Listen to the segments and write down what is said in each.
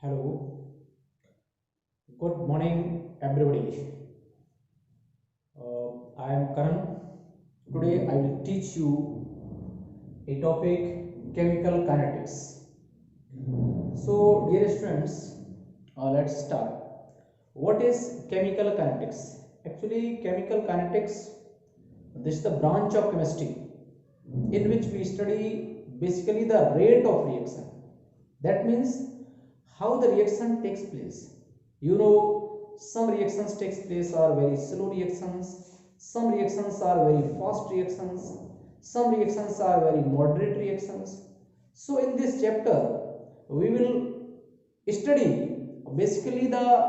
Hello, good morning, everybody. I am Karan. Today, I will teach you a topic chemical kinetics. So, dear students, let's start. What is chemical kinetics? Actually, chemical kinetics, this is the branch of chemistry in which we study basically the rate of reaction. That means how the reaction takes place. Some reactions takes place are very slow reactions, some reactions are very fast reactions, some reactions are very moderate reactions. So in this chapter we will study basically the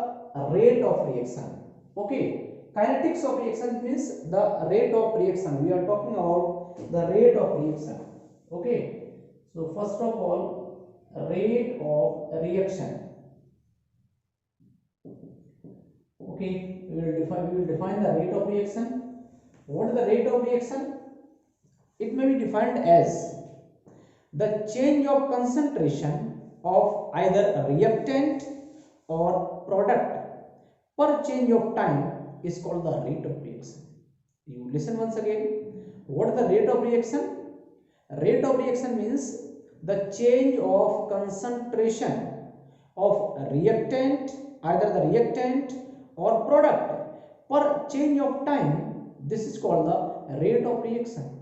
rate of reaction. Okay, kinetics of reaction means the rate of reaction. We are talking about the rate of reaction. Okay, so first of all, rate of reaction. Okay, we will define the rate of reaction. What is the rate of reaction? It may be defined as the change of concentration of either a reactant or product per change of time is called the rate of reaction. You listen once again. What is the rate of reaction? Rate of reaction means the change of concentration of reactant, either the reactant or product per change of time. This is called the rate of reaction.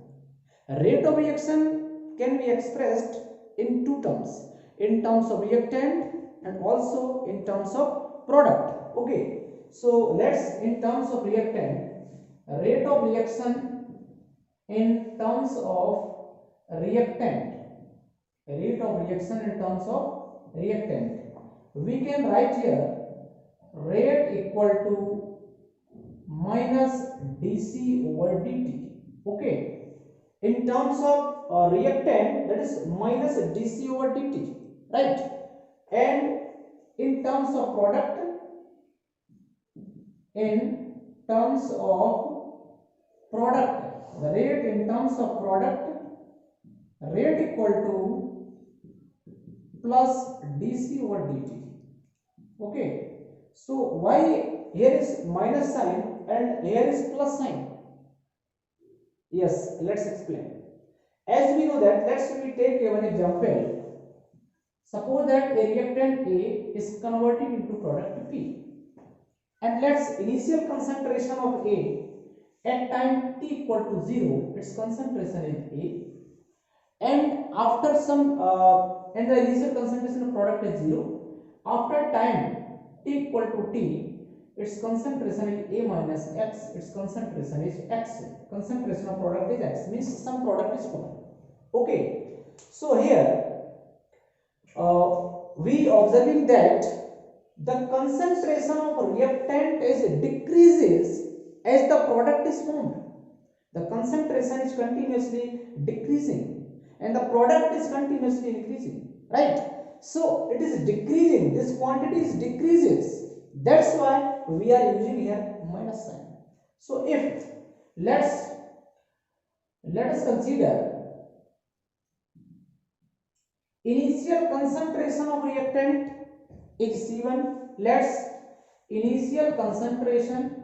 Rate of reaction can be expressed in two terms, in terms of reactant and also in terms of product. Okay, so let's, in terms of reactant, rate of reaction in terms of reactant, rate of reaction in terms of reactant, we can write here rate equal to minus dc over dt. Okay, in terms of reactant, that is minus dc over dt, right? And in terms of product, in terms of product, the rate in terms of product, rate equal to plus dc over dt. Okay, so why here is minus sign and here is plus sign? Yes, let's explain. As we know that, let's we take one example. Suppose that a reactant A is converted into product P, and let's initial concentration of A at time t equal to 0, its concentration is A, and after some and the initial concentration of product is 0. After time t equal to t, its concentration is A minus x, its concentration is x, concentration of product is x, means some product is formed. Okay, so here we observing that the concentration of reactant is decreases as the product is formed. The concentration is continuously decreasing and the product is continuously increasing, right? So it is decreasing, this quantity is decreases, that's why we are using here minus sign. So if let us consider initial concentration of reactant is C1. Let's initial concentration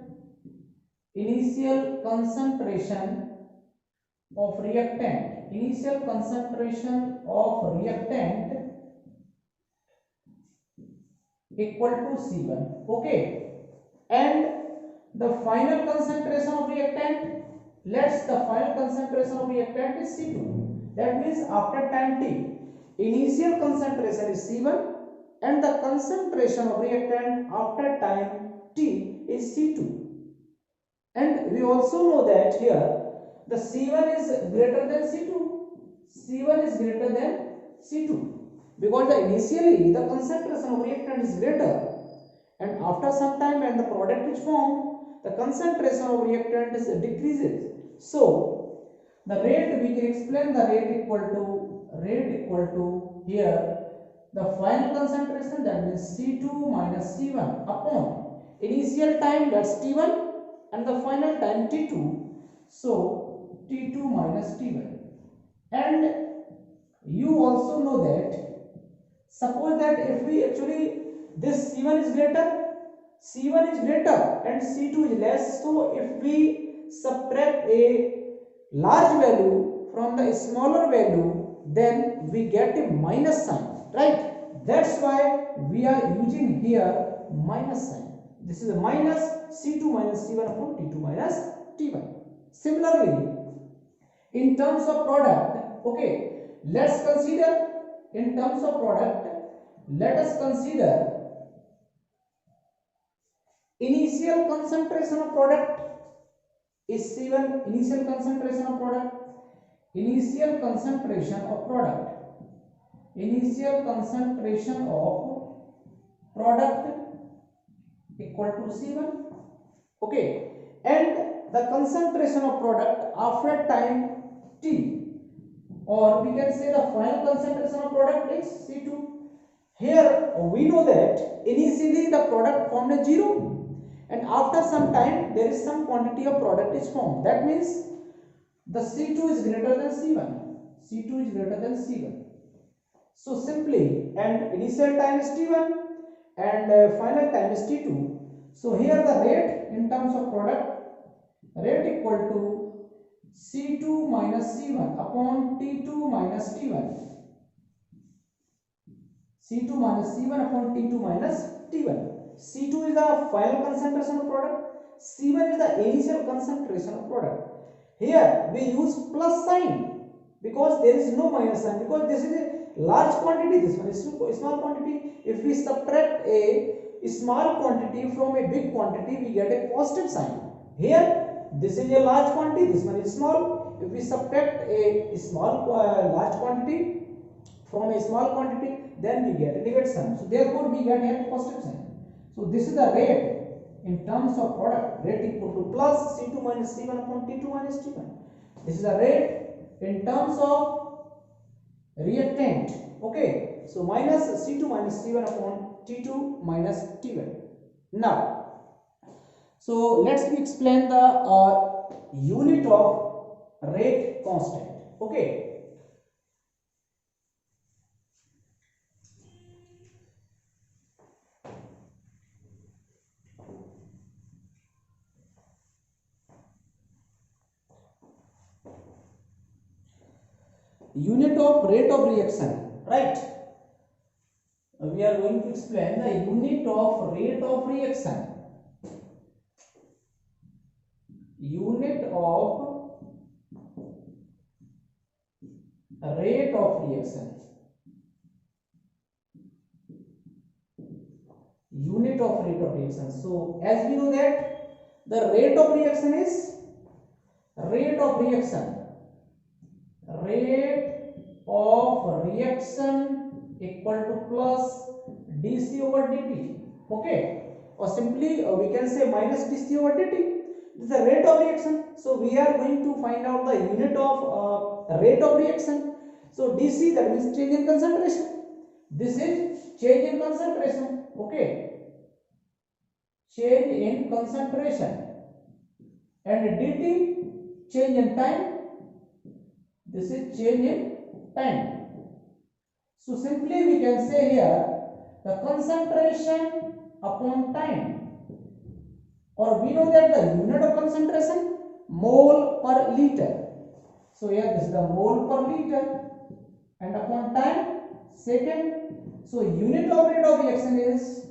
of reactant, initial concentration of reactant equal to C1. Okay, and the final concentration of reactant, let's the final concentration of reactant is C2. That means after time t, initial concentration is C1 and the concentration of reactant after time t is C2. And we also know that here the C1 is greater than C2. C1 is greater than C2 because initially the concentration of reactant is greater, and after some time when the product is formed, the concentration of reactant is decreases. So the rate, we can explain the rate equal to here the final concentration, that means C2 minus C1 upon initial time, that's T1, and the final time T2, so T2 minus T1. And you also know that Suppose that if we actually this C1 is greater, C1 is greater and C2 is less, so if we subtract a large value from the smaller value, then we get a minus sign, right? That's why we are using here minus sign. This is a minus C2 minus C1 upon T2 minus T1. Similarly, in terms of product, okay, let's consider in terms of product, let us consider initial concentration of product is C1. Initial concentration of product, initial concentration of product, initial concentration of product equal to C1, okay, and the concentration of product after time t, or we can say the final concentration of product is C2. Here we know that initially the product formed a 0 and after some time there is some quantity of product is formed. That means the C2 is greater than C1. C2 is greater than C1. So simply, and initial time is T1 and final time is T2. So here the rate in terms of product, rate equal to C2 minus C1 upon T2 minus T1. C2 minus C1 upon T2 minus T1. C2 is the final concentration of product, C1 is the initial concentration of product. Here we use plus sign because there is no minus sign, because this is a large quantity, this one is small quantity. If we subtract a small quantity from a big quantity, we get a positive sign. Here this is a large quantity, this one is small. If we subtract a small large quantity from a small quantity, then we get a negative sign. So therefore we get a positive sign. So this is the rate in terms of product, rate equal to plus C2 minus C1 upon T2 minus T1. This is the rate in terms of reactant, okay. So minus C2 minus C1 upon T2 minus T1. Now, so let's explain the unit of rate constant, okay. Unit of rate of reaction, right? We are going to explain the unit of rate of reaction. Unit of rate of reaction. Unit of rate of reaction. So as we know that the rate of reaction is rate of reaction. Rate of reaction equal to plus dc over dt, okay, or simply we can say minus dc over dt. This is the rate of reaction. So we are going to find out the unit of rate of reaction. So dc, that means change in concentration. This is change in concentration, okay, change in concentration, and dt change in time. This is change in time. So simply we can say here the concentration upon time, or we know that the unit of concentration mole per liter. So here this is the mole per liter, and upon time second. So unit of rate of reaction is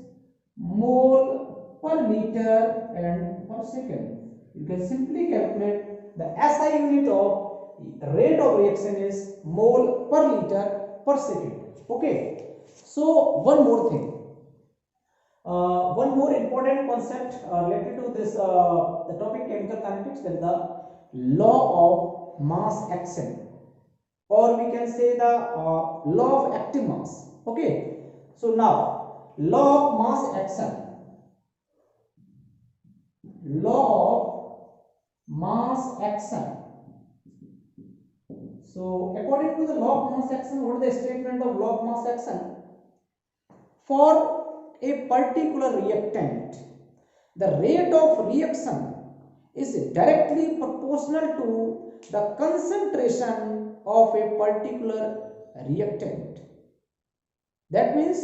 mole per liter and per second. You can simply calculate the SI unit of rate of reaction is mole per liter per second, okay. So one more thing, one more important concept related to this the topic chemical kinetics, that is the law of mass action, or we can say the law of active mass, okay. So now law of mass action, law of mass action. So according to the law of mass action, what is the statement of law of mass action? For a particular reactant, the rate of reaction is directly proportional to the concentration of a particular reactant. That means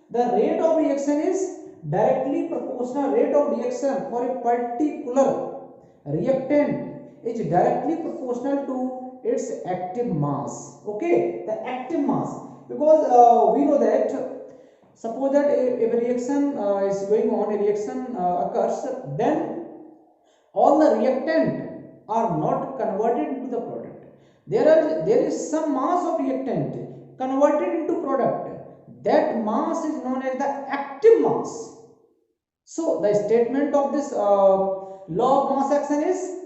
the rate of reaction is directly proportional. Rate of reaction for a particular reactant is directly proportional to its active mass. Okay, the active mass, because we know that suppose that if a reaction is going on, a reaction occurs, then all the reactant are not converted into the product. There is some mass of reactant converted into product. That mass is known as the active mass. So the statement of this law of mass action is,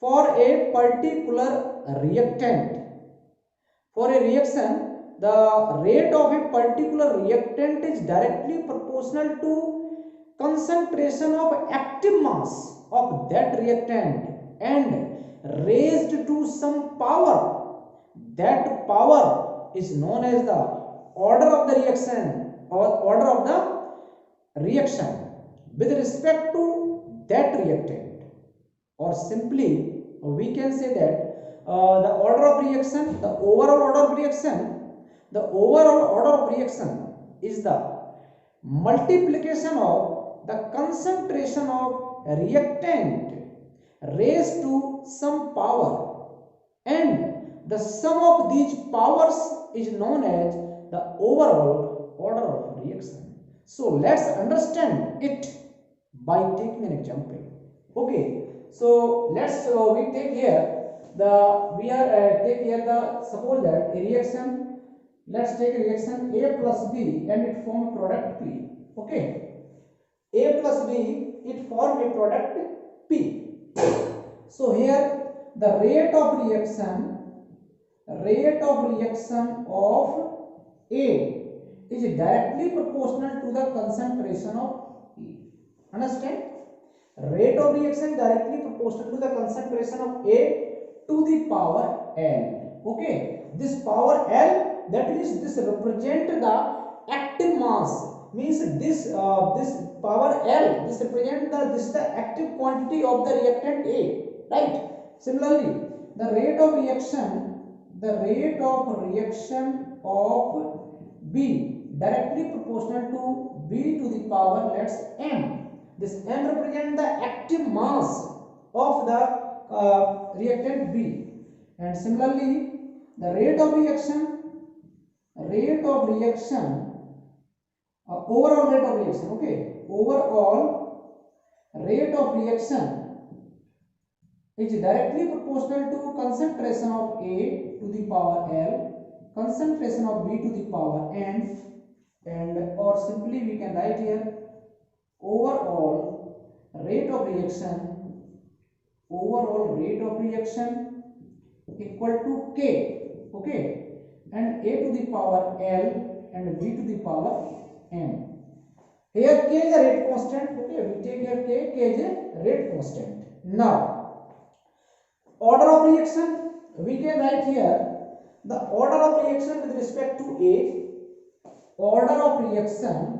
for a particular reactant, for a reaction, the rate of a particular reactant is directly proportional to concentration of active mass of that reactant and raised to some power. That power is known as the order of the reaction or order of the reaction with respect to that reactant. Or simply we can say that the order of reaction, the overall order of reaction, the overall order of reaction is the multiplication of the concentration of reactant raised to some power, and the sum of these powers is known as the overall order of reaction. So let's understand it by taking an example. Okay, so let's we take here the we are take here the suppose that a reaction. Let's take a reaction A plus B and it form a product P. Okay, A plus B, it form a product P. So here the rate of reaction of A is directly proportional to the concentration of E. Understand? Rate of reaction directly proportional to the concentration of A to the power L. Okay, this power L, that is, this represent the active mass. Means this this power L, this represent the active quantity of the reactant A, right? Similarly, the rate of reaction of B directly proportional to B to the power, let's M. This M represents the active mass of the reactant B, and similarly the rate of reaction overall rate of reaction. Okay, overall rate of reaction is directly proportional to concentration of A to the power L, concentration of B to the power N, and or simply we can write here overall rate of reaction equal to K. Okay, and A to the power L and B to the power M. Here K is a rate constant. Okay, we take here K is a rate constant. Now order of reaction, we can write here the order of reaction with respect to A, order of reaction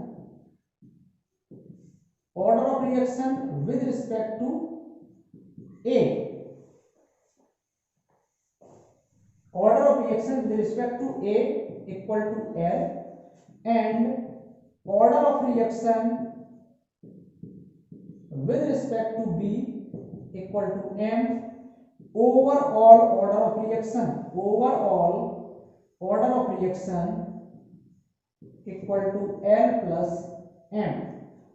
with respect to A, order of reaction with respect to A equal to L, and order of reaction with respect to B equal to M. Overall order of reaction equal to L plus M.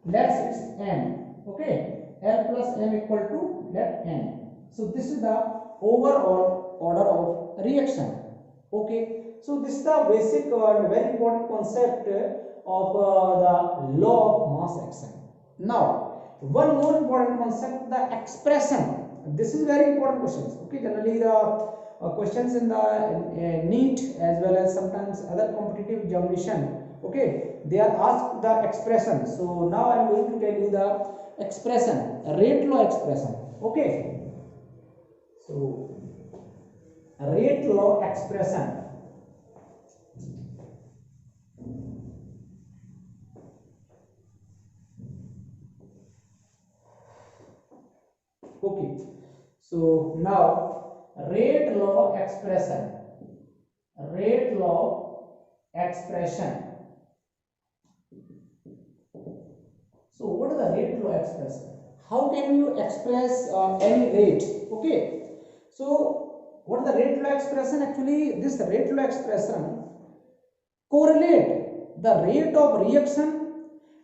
Let's it's N. Okay, L plus M equal to let N. So this is the overall order of reaction. Okay, so this is the basic and very important concept of the law of mass action. Now one more important concept, the expression. This is very important questions. Okay, generally the questions in the NEET as well as sometimes other competitive examination, okay, they are asked the expression. So now I am going to tell you the expression, rate law expression. Okay, so rate law expression. Okay, so now rate law expression So what is the rate law expression? How can you express any rate? Okay. So what is the rate law expression? Actually, this rate law expression correlate the rate of reaction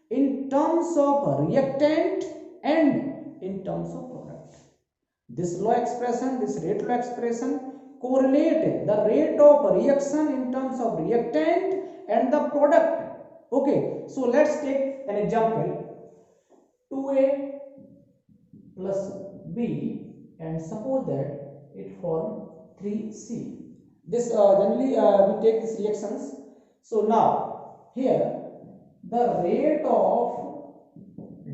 in terms of reactant and in terms of product. This law expression, this rate law expression correlate the rate of reaction in terms of reactant and the product. Okay, so let's take an example. 2A plus B, and suppose that it form 3C. This generally we take these reactions. So now here the rate of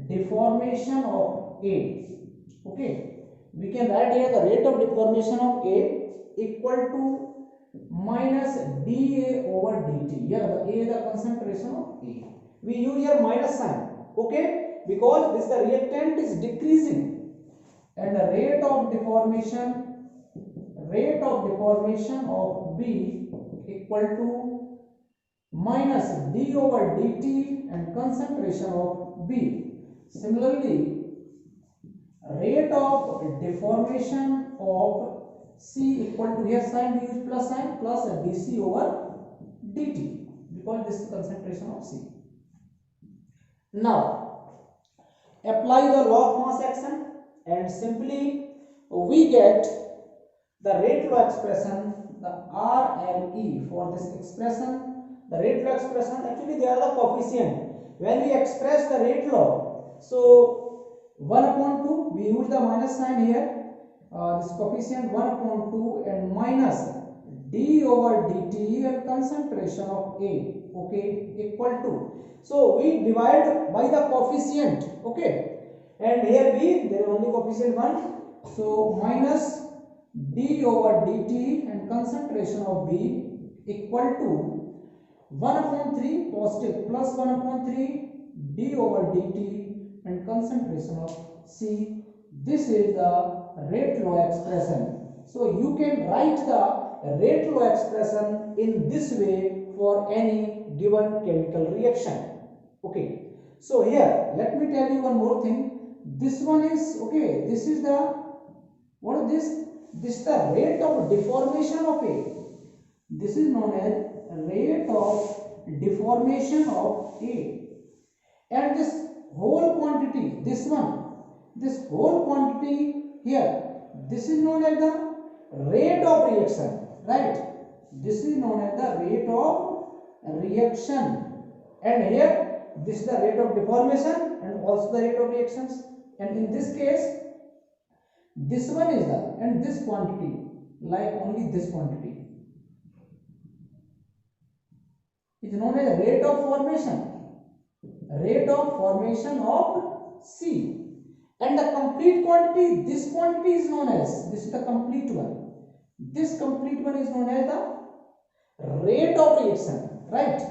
deformation of A. Okay, we can write here the rate of deformation of A equal to minus dA over dt. Here the A is the concentration of A. We use here minus sign. Okay, because this the reactant is decreasing, and the rate of deformation of B equal to minus d over dt and concentration of B. Similarly, rate of deformation of C equal to, here sign we use plus sign, plus dc over dt, because this is the concentration of C. Now apply the law of mass action, and simply we get the rate law expression, the R and E for this expression. The rate law expression, actually they are the coefficient. When we express the rate law, so 1 upon 2, we use the minus sign here, this coefficient 1 upon 2 and minus d over dt and concentration of A, okay, equal to. So we divide by the coefficient, okay, and here B, there is only coefficient 1, so minus d over dt and concentration of B equal to 1 upon 3 positive plus 1 upon 3 d over dt and concentration of C. This is the rate law expression. So you can write the rate law expression in this way for any given chemical reaction. Okay, so here let me tell you one more thing. This one is, okay, this is the, what is this? This is the rate of deformation of A. This is known as rate of deformation of A. And this whole quantity, this one, this whole quantity here, this is known as the rate of reaction, right? This is known as the rate of reaction. And here, this is the rate of deformation and also the rate of reactions. And in this case, this one is the, and this quantity, like only this quantity, is known as rate of formation of C. And the complete quantity, this quantity is known as, this is the complete one, this complete one is known as the rate of reaction, right?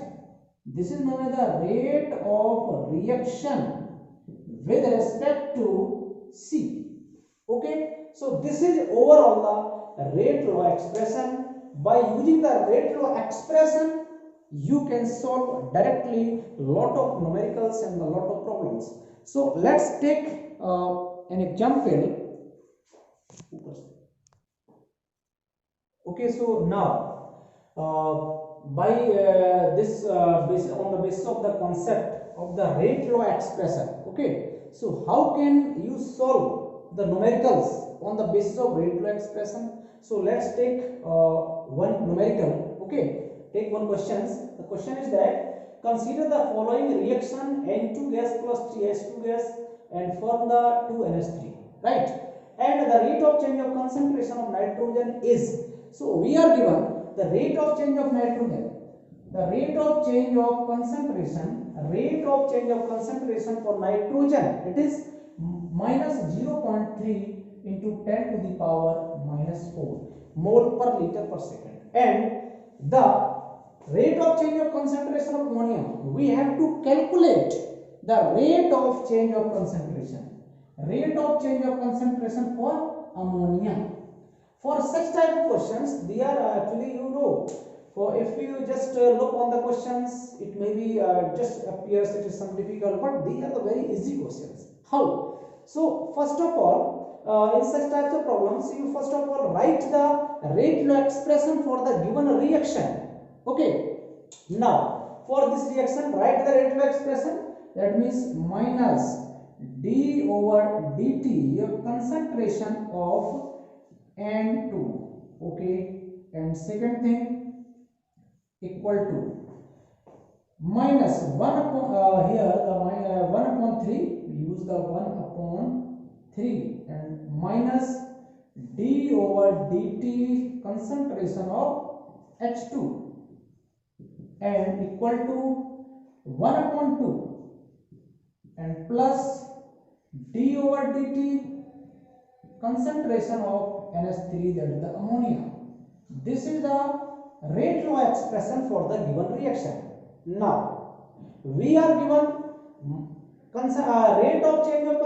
This is known as the rate of reaction with respect to C. Okay, so this is overall the rate law expression. By using the rate law expression, you can solve directly lot of numericals and a lot of problems. So let's take an example. Okay, so now by this on the basis of the concept of the rate law expression, okay, so how can you solve the numericals on the basis of rate law expression? So let's take one numerical. Okay, take one question. The question is that consider the following reaction N2 gas plus 3H2 gas and form the 2NH3, right? And the rate of change of concentration of nitrogen is, so we are given the rate of change of nitrogen, the rate of change of concentration for nitrogen, it is minus 0.3 into 10 to the power minus 4 mole per liter per second. And the rate of change of concentration of ammonia, we have to calculate the rate of change of concentration for ammonia. For such type of questions, they are actually, you know, For if you just look on the questions, it may be just appears it is some difficult, but these are the very easy questions. How? So first of all, in such types of problems, you first of all write the rate law expression for the given reaction. Okay. Now for this reaction, write the rate law expression. That means minus d over dt, your concentration of N2. Okay. And second thing, equal to minus 1 upon here the 1 upon 3, we use the 1 upon 3, and minus d over dt concentration of H2, and equal to 1 upon 2 and plus d over dt concentration of NH3, that is the ammonia. This is the rate law expression for the given reaction. Now we are given rate of change of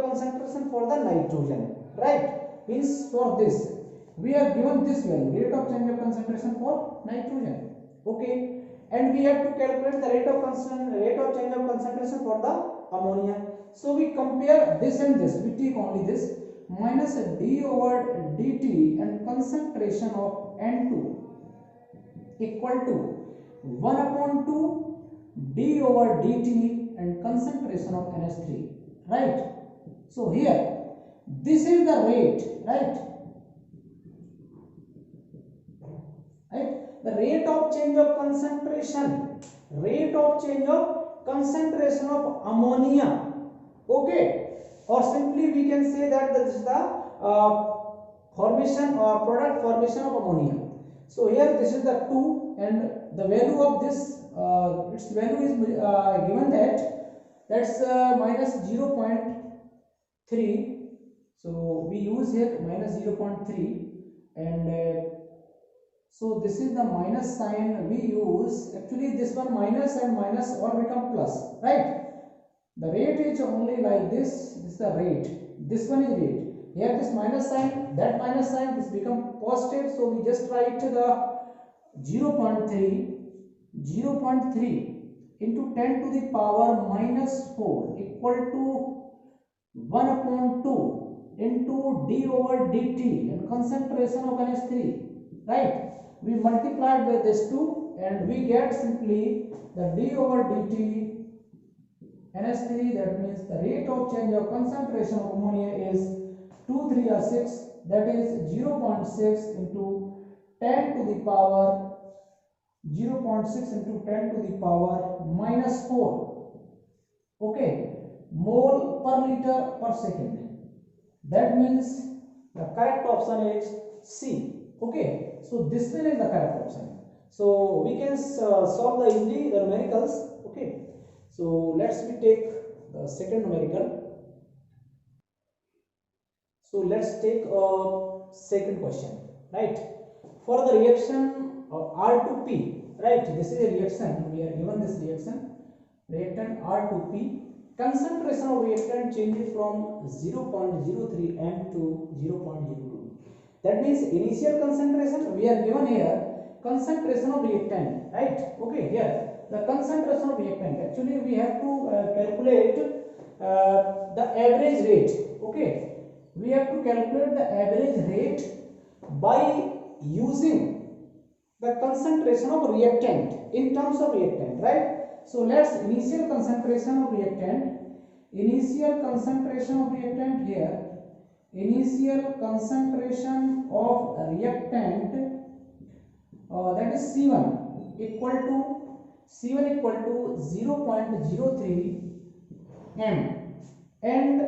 concentration for the nitrogen, right? Means for this we are given this value, rate of change of concentration for nitrogen. Okay, and we have to calculate the rate of change of concentration for the ammonia. So we compare this and this, we take only this, minus d over dt and concentration of N2 equal to 1 upon 2 d over dt and concentration of NH3, right? So here this is the rate, right? The rate of change of concentration of ammonia. Okay, or simply we can say that this is the product formation of ammonia. So here this is the 2, and the value of this its value is given that's minus 0.3. so we use here minus 0.3, and so this is the minus sign we use. Actually this one minus and minus all become plus, right? The rate is only like this. This is the rate, this one is rate. Here this minus sign, that minus sign, this become positive, so we just write the 0.3 into 10 to the power minus 4 equal to 1 upon 2 into d over dt and concentration of NH3, right? We multiplied by this 2 and we get simply the d over dt NH3, that means the rate of change of concentration of ammonia is 2 3 or 6, that is 0.6 into 10 to the power 0.6 into 10 to the power minus 4, okay, mole per liter per second. That means the correct option is C. Okay, so this one is the correct option. So we can solve the easily the numericals. Okay, so let's we take the second numerical. So let's take a second question, right? For the reaction R2P, right? This is a reaction. We are given this reactant R2P. Concentration of reactant changes from 0.03 m to 0.02. That means initial concentration we are given here. Concentration of reactant, right? Okay, here the concentration of reactant. Actually, we have to calculate the average rate. Okay. We have to calculate the average rate by using the concentration of reactant in terms of reactant, right? So let's initial concentration of reactant here, initial concentration of reactant that is C1 equal to 0.03 m, and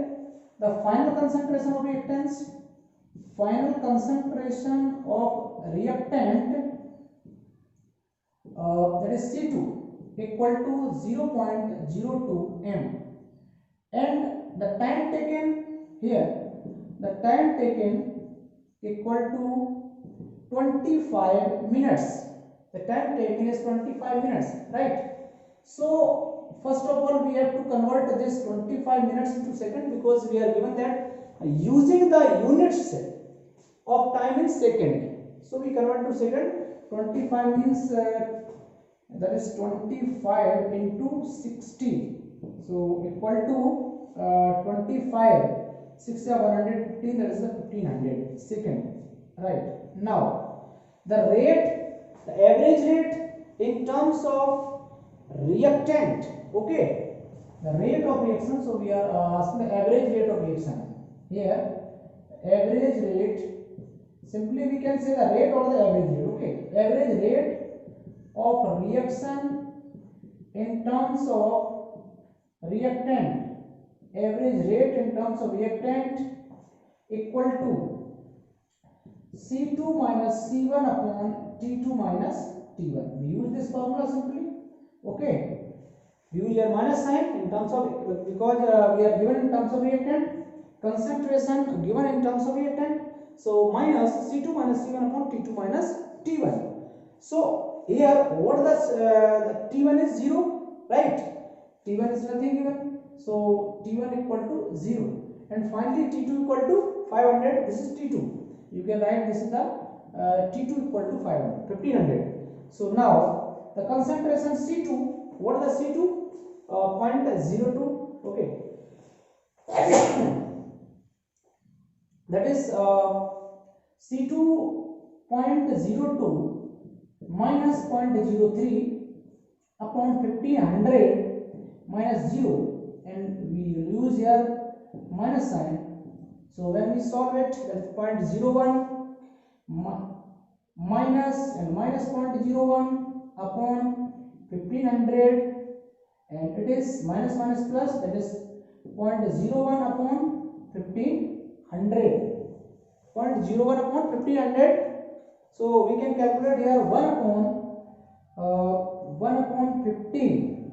the final concentration of reactant that is C2 equal to 0.02 m, and the time taken here, equal to 25 minutes. The time taken is 25 minutes, right? So first of all we have to convert this 25 minutes into second, because we are given that using the units of time in second. So we convert to second. 25 means that is 25 into 60. So equal to 25. 6 are 115. That is the 1500 second. Right. Now the rate, the average rate in terms of reactant. Okay. The rate of reaction. So we are asking the average rate of reaction here. Average rate. Simply we can say the rate or the average rate. Okay, average rate of reaction in terms of reactant. Average rate in terms of reactant equal to C2 minus C1 upon T2 minus T1. We use this formula simply. Okay, we use your minus sign in terms of, because we are given in terms of reactant, concentration given in terms of reactant. So minus C2 minus C1 upon T2 minus T1. So here what the T1 is 0, right? T1 is nothing given. So T1 equal to 0. And finally T2 equal to 500. This is T2. You can write this is the T2 equal to 500, 1500. So now the concentration C2, what is the C2? 0.02. Okay. That is C2.02 minus 0.03 upon 1500 minus 0, and we use here minus sign. So when we solve it, that is 0.01 minus and minus 0.01 upon 1500, and it is minus minus plus, that is 0.01 upon 1500. 0.01 upon 1500. So we can calculate here 1 upon 15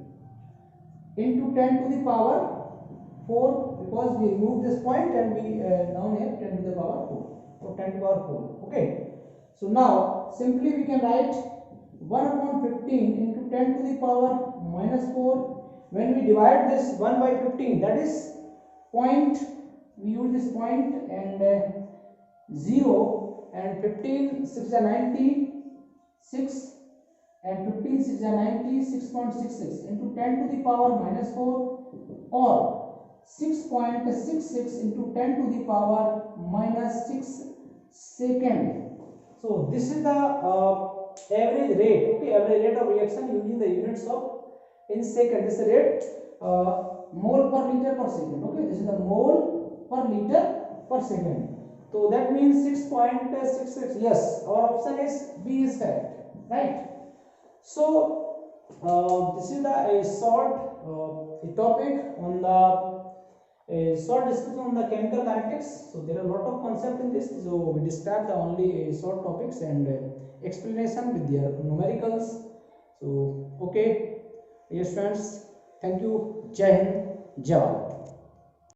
into 10 to the power 4, because we remove this point and we down here 10 to the power 4. So 10 to the power 4. Okay. So now simply we can write 1 upon 15 into 10 to the power minus 4. When we divide this 1 by 15, that is point, we use this point, and 0 and 15 6 are 90, 6 and 15 6 are 90, 6.66 into 10 to the power minus 4, or 6.66 into 10 to the power minus 6 second. So this is the average rate. Okay, average rate of reaction using the units of in second. This is the rate mole per liter per second. Okay, this is the mole per liter per second. So that means 6.66. Yes, our option is B is correct, right? So this is a short topic on a short discussion on the chemical kinetics. So there are a lot of concepts in this. So we described the only short topics and explanation with their numericals. So okay, yes friends, thank you. Jai Hind, Jai Bharat.